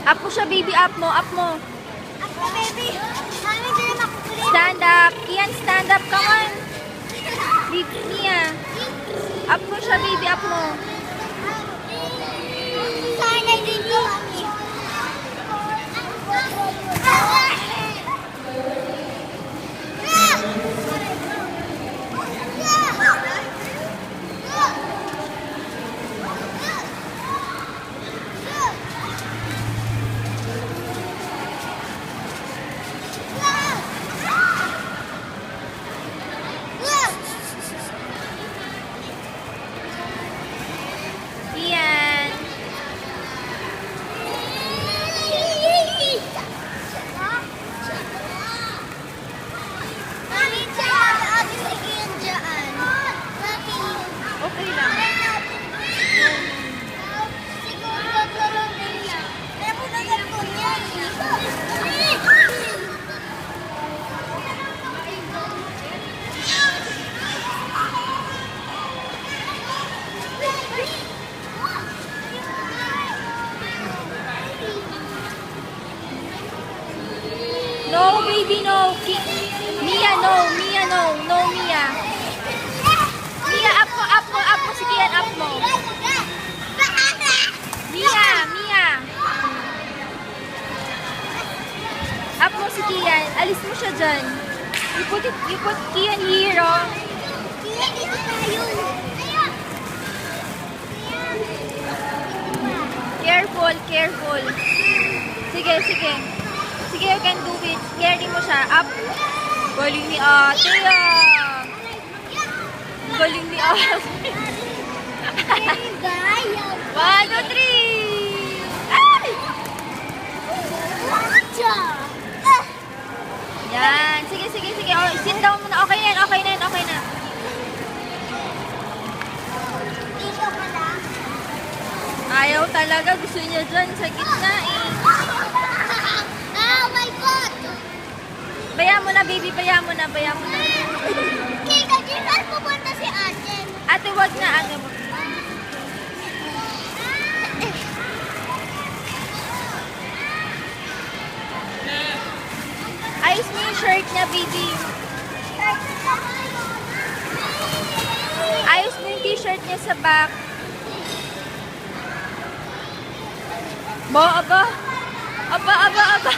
Up mo siya, baby. Up mo, up mo. Up na, baby. Mami, dili makukulit. Stand up. Kian, stand up. Come on. Mia. Up mo siya, baby. Up mo. Sana din po, mami. Kian. Mami, dyan. Abi, sige yan dyan. Okay lang. Siguro tulong nila. Kaya po na ganito yan. No, baby, no. Mia, no. Mia, no. No, Mia. Mia, up mo, up mo, up mo. Si Kian, up mo. Mia, Mia. Up mo si Kian. Alis mo siya dyan. You put Kian here, oh. Dito tayo. Careful, careful. Sige, sige. Sige, you can do it. Carry mo siya. Up. Galing ni ate, ah. Galing ni ate. 1, 2, 3. Ay! Yan. Sige, sige, sige. Oh, sit down muna. Okay na yan, okay na yan, okay na. Ayaw talaga. Gusto niya dyan sa gitna, eh. Oh my God! Bayaan mo na, baby. Bayaan mo na, bayaan mo na. Kika, di saan pupunta si ate? Ate, wag na, ate. Wag. Ayos mo yung shirt niya, baby. Ayos mo yung t-shirt niya sa back. Aba. Aba, aba, aba.